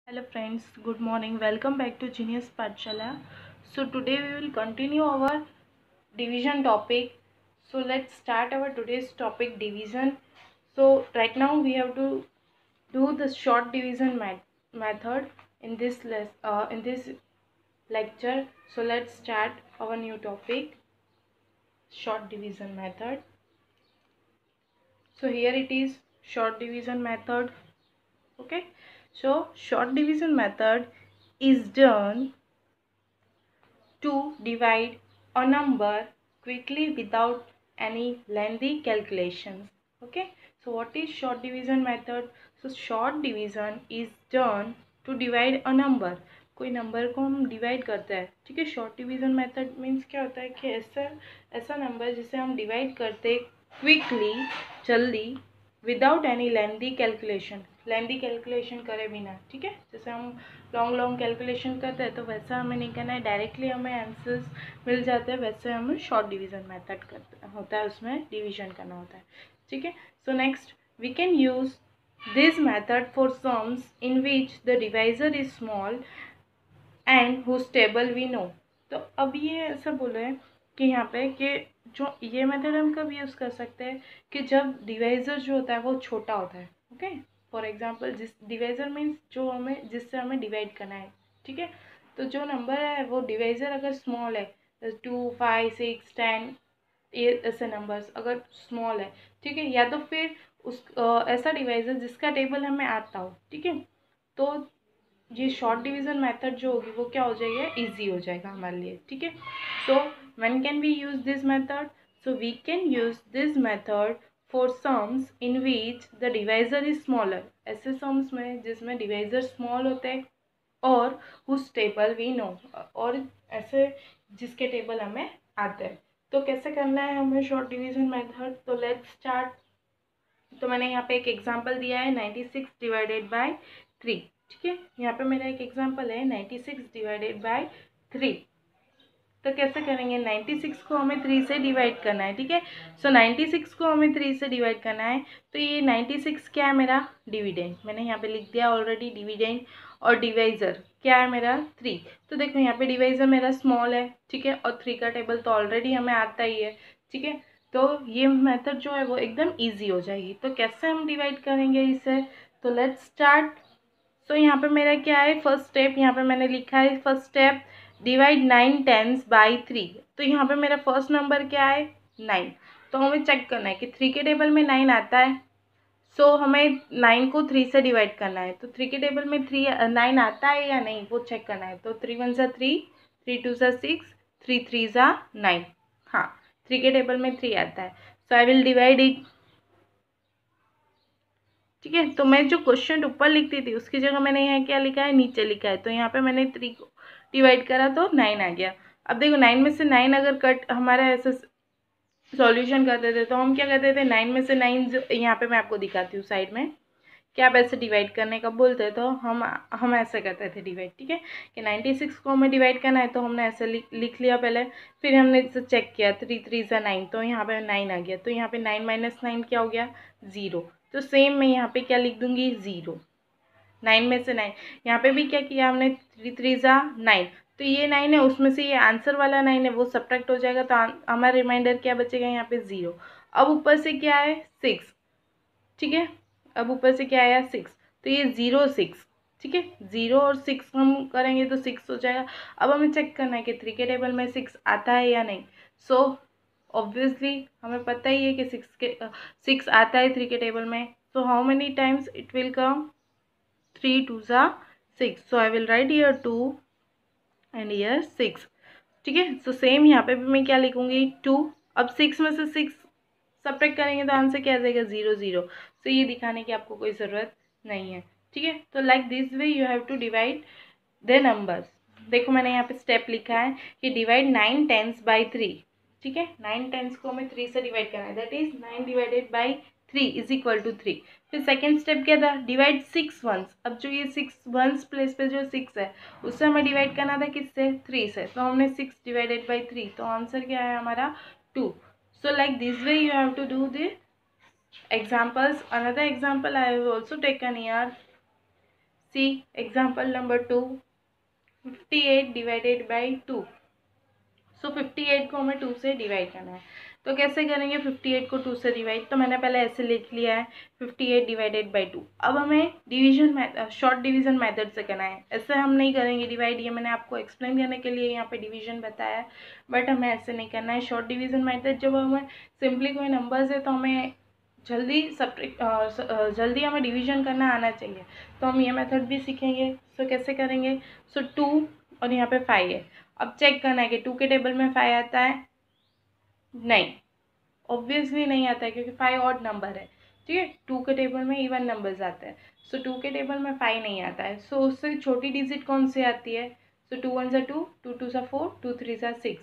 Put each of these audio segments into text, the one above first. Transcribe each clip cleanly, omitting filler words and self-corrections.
Hello friends, good morning. Welcome back to Genius Pathshala. So today we will continue our division topic. So let's start our today's topic, division. So right now we have to do the short division method in this lecture. So let's start our new topic, short division method. So here it is, short division method. Okay, so short division method is done to divide a number quickly without any lengthy calculations. Okay, so what is short division method? So short division is done to divide a number. कोई number को हम divide करते हैं, ठीक है. Short division method means क्या होता है कि ऐसा ऐसा नंबर जिसे हम डिवाइड करते क्विकली, जल्दी, विदाउट एनी लेंदी कैलकुलेशन करे बिना, ठीक है. जैसे हम लॉन्ग कैलकुलेशन करते हैं तो वैसा हमें नहीं करना है, डायरेक्टली हमें आंसर्स मिल जाते हैं. वैसे हमें शॉर्ट डिवीजन मेथड करते होता है, उसमें डिवीजन करना होता है, ठीक है. So next we can use this method for sums in which the divisor is small and whose table we know. तो अब ये ऐसा बोल रहे हैं कि यहाँ पे कि जो ये मेथड हम कब यूज़ कर सकते हैं कि जब डिवाइजर जो होता है वो छोटा होता है. ओके, फॉर एग्जांपल जिस डिवाइजर मीन्स जो हमें जिससे हमें डिवाइड करना है, ठीक है. तो जो नंबर है वो डिवाइजर अगर स्मॉल है, 2, 5, 6, 10, ये ऐसे नंबर्स अगर स्मॉल है, ठीक है, या तो फिर उस ऐसा डिवाइजर जिसका टेबल हमें आता हो, ठीक है. तो ये शॉर्ट डिवीजन मेथड जो होगी वो क्या हो जाएगा, इजी हो जाएगा हमारे लिए, ठीक है. So when can we use this method? So we can use this method for sums in which the divisor is smaller. ऐसे सम्स में जिसमें डिवाइजर स्मॉल होते हैं और उस टेबल वी नो, और ऐसे जिसके टेबल हमें आते हैं. तो कैसे करना है हमें शॉर्ट डिवीजन मेथड? तो लेट्स स्टार्ट. तो मैंने यहाँ पे एक एग्जांपल दिया है 96 डिवाइडेड बाय 3, ठीक है. यहाँ पे मेरा एक एग्जांपल है 96 डिवाइडेड बाय 3. तो कैसे करेंगे? 96 को हमें 3 से डिवाइड करना है, ठीक है. सो 96 को हमें 3 से डिवाइड करना है. तो ये 96 क्या है? मेरा डिविडेंड. मैंने यहाँ पे लिख दिया ऑलरेडी डिविडेंड. और डिवाइजर क्या है मेरा? 3. तो देखो यहाँ पे डिवाइजर मेरा स्मॉल है, ठीक है, और 3 का टेबल तो ऑलरेडी हमें आता ही है, ठीक है. तो ये मेथड जो है वो एकदम ईजी हो जाएगी. तो कैसे हम डिवाइड करेंगे इसे? तो लेट्स स्टार्ट. सो यहाँ पे मेरा क्या है, फर्स्ट स्टेप यहाँ पे मैंने लिखा है, first step divide 9 tens by 3. तो यहाँ पे मेरा फर्स्ट नंबर क्या है? 9. तो हमें चेक करना है कि 3 के टेबल में 9 आता है. सो हमें 9 को 3 से डिवाइड करना है. तो 3 के टेबल में 9 आता है या नहीं वो चेक करना है. तो 3 1 ज़ा 3, 3 2 ज़ा 6, 3 3 ज़ा 9. हाँ, 3 के टेबल में 3 आता है. सो आई विल डिवाइड इट, ठीक है. तो मैं जो क्वेश्चन ऊपर लिखती थी उसकी जगह मैंने यहाँ क्या लिखा है, नीचे लिखा है. तो यहाँ पे मैंने 3 को डिवाइड करा तो 9 आ गया. अब देखो 9 में से 9 अगर कट हमारा ऐसे सॉल्यूशन करते थे तो हम क्या करते थे, 9 में से 9 यहाँ पे मैं आपको दिखाती हूँ साइड में, क्या आप ऐसे डिवाइड करने का बोलते हैं तो हम ऐसे करते थे डिवाइड, ठीक है. कि 96 को हमें डिवाइड करना है तो हमने ऐसे लिख लिया पहले. फिर हमने इसे चेक किया, 3 3 ज़ा 9, तो यहाँ पे 9 आ गया. तो यहाँ पे 9 माइनस 9 क्या हो गया? 0. तो सेम मैं यहाँ पे क्या लिख दूंगी? 0. 9 में से 9, यहाँ पे भी क्या किया हमने, 3 3 ज़ा 9. तो ये 9 है, उसमें से ये आंसर वाला 9 है वो सब्ट्रैक्ट हो जाएगा. तो हमारा रिमाइंडर क्या बचेगा यहाँ पे? 0. अब ऊपर से क्या है? 6, ठीक है. अब ऊपर से क्या आया? 6. तो ये 0 6, ठीक है. 0 और 6 हम करेंगे तो 6 हो जाएगा. अब हमें चेक करना है कि 3 के टेबल में 6 आता है या नहीं. सो ऑब्वियसली हमें पता ही है कि 6 आता है 3 के टेबल में. So how many times it will come? 3 2 ज़ा 6. So I will write here 2 and here 6, ठीक है. सो सेम यहाँ पे भी मैं क्या लिखूंगी? 2. अब 6 में से 6 सब्ट्रैक्ट करेंगे तो आंसर क्या आ जाएगा? 0 0. तो ये दिखाने की आपको कोई ज़रूरत नहीं है, ठीक है. तो like this way you have to divide the numbers. देखो मैंने यहाँ पे स्टेप लिखा है कि डिवाइड 9 टेंस बाई 3, ठीक है. 9 टेंस को हमें 3 से डिवाइड करना है, that is 9 divided by 3 is equal to 3. फिर सेकेंड स्टेप क्या था? Divide 6 ones. अब जो ये 6 वंस प्लेस पे जो 6 है उससे हमें डिवाइड करना था किससे? 3 से. तो हमने 6 डिवाइडेड बाई 3, तो आंसर क्या है हमारा? 2. So like this way you have to do the examples. Another example I have also taken here. See example number 2, 58 divided by 2। So 58 को हमें 2 से डिवाइड करना है। तो कैसे करेंगे 58 को 2 से डिवाइड? तो मैंने पहले ऐसे लिख लिया है 58 डिवाइडेड बाई 2। अब हमें डिवीजन शॉर्ट डिवीजन मेथड से करना है। ऐसे हम नहीं करेंगे डिवाइड, ये मैंने आपको एक्सप्लेन करने के लिए यहाँ पे डिवीजन बताया है, बट हमें ऐसे नहीं करना है। शॉर्ट डिवीजन मेथड जब हमें सिंपली कोई नंबर्स है तो हमें जल्दी हमें डिवीजन करना आना चाहिए, तो हम ये मेथड भी सीखेंगे। सो कैसे करेंगे? सो 2 और यहाँ पे 5 है। अब चेक करना है कि 2 के टेबल में 5 आता है? नहीं, ऑब्वियसली नहीं आता है, क्योंकि 5 ऑड नंबर है। ठीक है, 2 के टेबल में इवन नंबर्स आते हैं। सो 2 के टेबल में 5 नहीं आता है। सो उससे छोटी डिजिट कौन सी आती है? सो 2 1 2, 2 2 4, 2 3 6।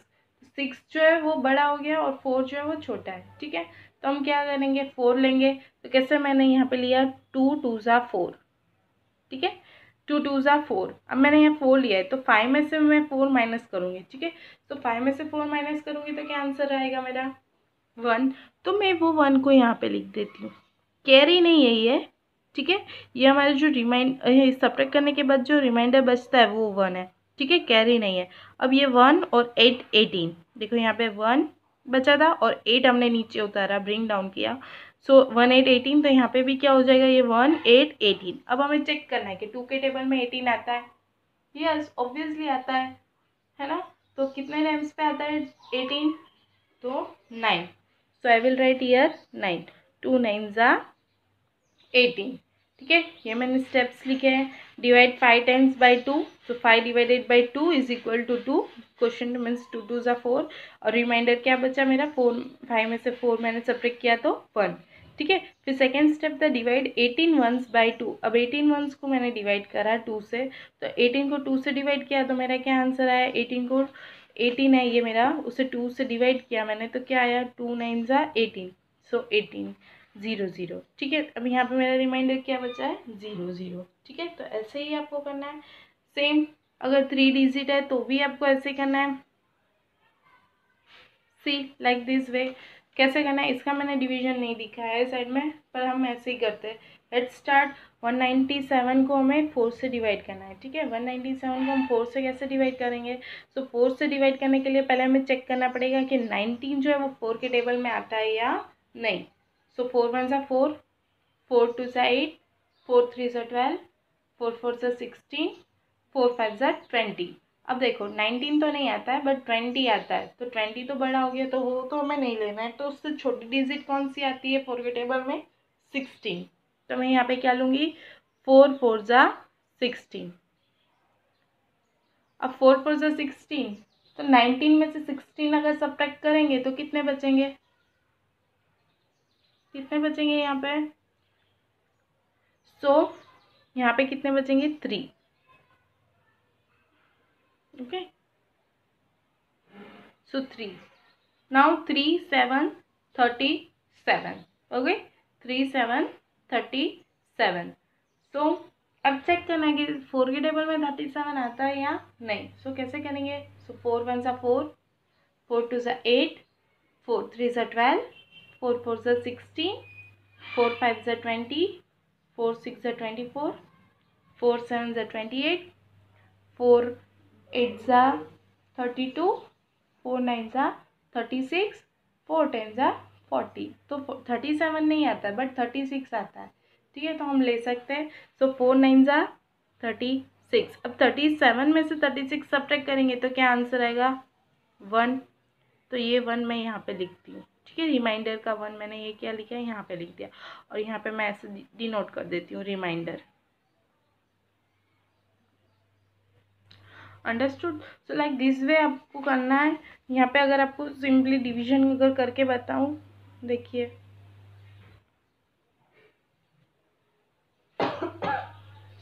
6 जो है वो बड़ा हो गया और 4 जो है वो छोटा है। ठीक है, तो हम क्या करेंगे 4 लेंगे। तो कैसे मैंने यहाँ पे लिया 2 2 4। ठीक है, 2 2 4। अब मैंने यहाँ 4 लिया है, तो 5 में से मैं 4 माइनस करूँगी। ठीक है, तो 5 में से 4 माइनस करूँगी तो क्या आंसर आएगा मेरा? 1। तो मैं वो 1 को यहाँ पे लिख देती हूँ, कैरी नहीं है ये। ठीक है, ये हमारे जो सब्ट्रैक्ट करने के बाद जो रिमाइंडर बचता है वो 1 है। ठीक है, कैरी नहीं है। अब ये 1 और 8 18, देखो यहाँ पे 1 बचा था और 8 हमने नीचे उतारा, ब्रिंग डाउन किया। सो 1 8 18, तो यहाँ पे भी क्या हो जाएगा, ये 1 8 18। अब हमें चेक करना है कि 2 के टेबल में 18 आता है? यस, ऑब्वियसली आता है ना? तो कितने टाइम्स पे आता है 18? तो 9। सो आई विल राइट हियर 9। 2 9 18। ठीक है, ये मैंने स्टेप्स लिखे हैं। डिवाइड 5 टाइम्स बाई 2, तो 5 divided by 2 is equal to 2। Quotient means 2 2 4। और रिमाइंडर क्या बचा मेरा 4, 5 में से 4 मैंने सब्ट्रैक्ट किया तो 1। ठीक है, फिर सेकेंड स्टेप था डिवाइड 18 वंस बाई 2। अब 18 वंस को मैंने डिवाइड करा 2 से, तो 18 को 2 से डिवाइड किया तो मेरा क्या आंसर आया? 18 को 18 है ये मेरा, उसे 2 से डिवाइड किया मैंने तो क्या आया? 2 9 18। सो 18 0 0। ठीक है, अब यहाँ पे मेरा रिमाइंडर क्या बचा है? 0 0। ठीक है, तो ऐसे ही आपको करना है। सेम अगर 3 डिजिट है तो भी आपको ऐसे करना है। सी लाइक दिस वे। कैसे करना है इसका मैंने डिवीजन नहीं दिखाया है साइड में, पर हम ऐसे ही करते हैं। Let's start. 197 को हमें 4 से डिवाइड करना है। ठीक है, 197 को हम 4 से कैसे डिवाइड करेंगे? सो 4 से डिवाइड करने के लिए पहले हमें चेक करना पड़ेगा कि 19 जो है वो 4 के टेबल में आता है या नहीं। सो 4 1 4, 4 2 8, 4 3 12, 4 4 16, 4 5 20। अब देखो 19 तो नहीं आता है बट 20 आता है, तो 20 तो बड़ा हो गया, तो वो तो हमें नहीं लेना है। तो उससे छोटी डिजिट कौन सी आती है 4 के टेबल में? 16। तो मैं यहाँ पे क्या लूँगी? 4 4 16। अब 4 4 16, तो 19 में से 16 अगर सब्ट्रैक्ट करेंगे तो कितने बचेंगे? कितने बचेंगे यहाँ पे? सो यहाँ पे कितने बचेंगे? 3। ओके, सो 3। नाउ 3 7 37। ओके, 3 7 37। सो अब चेक करना है कि 4 के टेबल में 37 आता है या नहीं। सो कैसे करेंगे? सो 4 1 4, 4 2 8, 4 3 12, 4 4 16, 4 5 20, 4 6 24, 4 7 28, 4 8 32, 4 9 36, 4 10 40। तो 37 नहीं आता है बट 36 आता है। ठीक है, तो हम ले सकते हैं। सो 4 9 36। अब 37 में से 36 सब्ट्रैक्ट करेंगे तो क्या आंसर आएगा? 1। तो ये 1 मैं यहाँ पे लिखती हूँ। ठीक है, रिमाइंडर का 1 मैंने ये क्या लिखा है? यहाँ पे लिख दिया। और यहाँ पे मैं ऐसे डिनोट कर देती हूँ remainder. Understood? So like this way आपको करना है। यहाँ पे अगर आपको सिंपली डिवीजन अगर करके बताऊँ, देखिए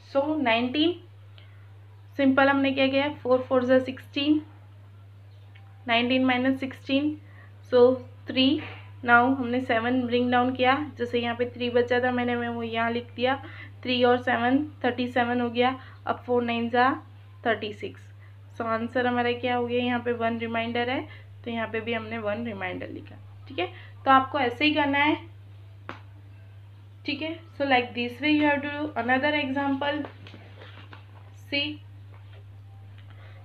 सो 19 सिंपल हमने क्या किया? 4 4 16, 19 माइनस 16, सो 3। नाउ हमने 7 ब्रिंग डाउन किया, जैसे यहाँ पे 3 बचा था मैं वो यहाँ लिख दिया। 3 और 7 37 हो गया। अब 4 9 36। सो आंसर हमारा क्या हो गया? यहाँ पे 1 रिमाइंडर है, तो यहाँ पे भी हमने 1 रिमाइंडर लिखा। ठीक है, तो आपको ऐसे ही करना है। ठीक है, so like this way you have to do another example. See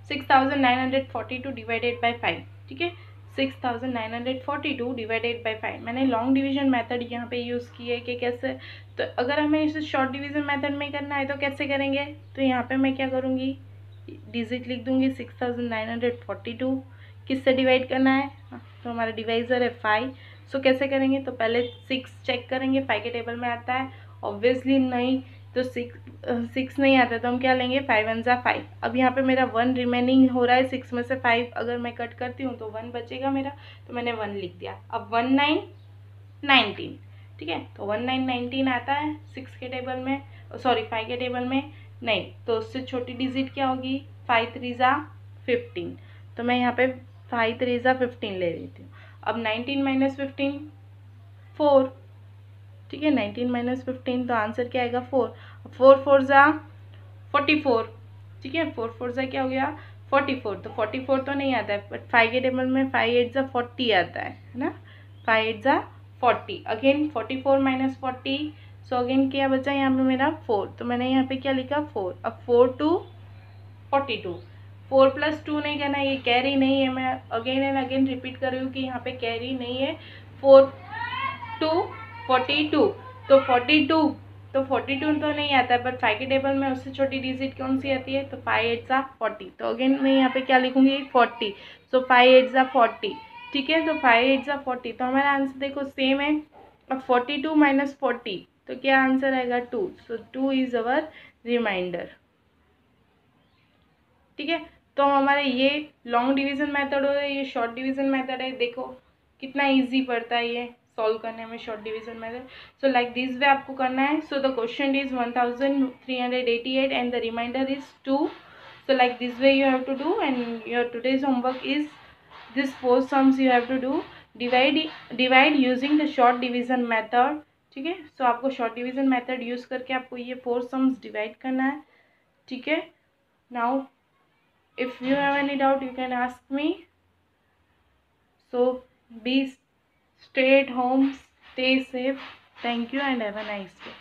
6942 divided by 5, ठीक है, 6942 डिवाइडेड बाय 5। मैंने लॉन्ग डिवीजन मेथड यहाँ पे यूज़ की है कि कैसे, तो अगर हमें इसे शॉर्ट डिवीजन मेथड में करना है तो कैसे करेंगे, तो यहाँ पे मैं क्या करूँगी, डिजिट लिख दूँगी 6942, किससे डिवाइड करना है, तो हमारा डिवाइज़र है 5। सो कैसे करेंगे, तो पहले 6 चेक करेंगे, 5 के टेबल में आता है, ऑब्वियसली नहीं, तो 6 नहीं आता तो हम क्या लेंगे, 5 1 जा 5। अब यहाँ पे मेरा 1 रिमेनिंग हो रहा है, 6 में से 5 अगर मैं कट करती हूँ तो 1 बचेगा मेरा, तो मैंने 1 लिख दिया। अब 1 9 19, ठीक है, तो 1 9 19 आता है 6 के टेबल में, सॉरी 5 के टेबल में नहीं, तो उससे छोटी डिजिट क्या होगी, 5 3 जा 15, तो मैं यहाँ पे 5 3 जा 15 ले लेती हूँ। अब 19 माइनस 15 4, ठीक है, 19 माइनस 15, तो आंसर क्या आएगा 4। 4 4 जा 44, ठीक है, 4 4 जा क्या हो गया 44, तो 44 तो नहीं आता है, बट 5 के टेबल में 5 8 जा 40 आता है ना, 5 8 जा 40, अगेन 44 माइनस 40, सो अगेन क्या बचा यहाँ पे मेरा 4, तो मैंने यहाँ पे क्या लिखा 4। अब 4 2 42, 4 प्लस 2 नहीं करना, ये कैरी नहीं है, मैं अगेन एंड अगेन रिपीट कर रही हूँ कि यहाँ पे कैरी नहीं है। 4 2 42, तो 42, तो 42 तो नहीं आता है, बट 5 के टेबल में उससे छोटी डिजिट कौन सी आती है, तो 5 8 जा 40, तो अगेन मैं यहाँ पे क्या लिखूंगी 40, सो 5 8 जा 40, ठीक है, तो 5 8 जा 40, तो हमारा आंसर देखो सेम है। अब 42 माइनस 40, तो क्या आंसर आएगा 2, सो 2 इज अवर रिमाइंडर, ठीक है। तो हमारे ये लॉन्ग डिवीजन मेथड हो है, ये शॉर्ट डिवीजन मेथड है, देखो कितना इजी पड़ता है ये सॉल्व करने में short division method. So like this way आपको करना है। So the quotient is 1388 and the remainder is 2। So like this way you have to do, and your today's homework is this 4 sums you have to do, divide using the short division method, ठीक है। सो आपको short division method use करके आपको ये 4 sums divide करना है, ठीक है। Now if you have any doubt you can ask me. So stay at home, stay safe. Thank you and have a nice day.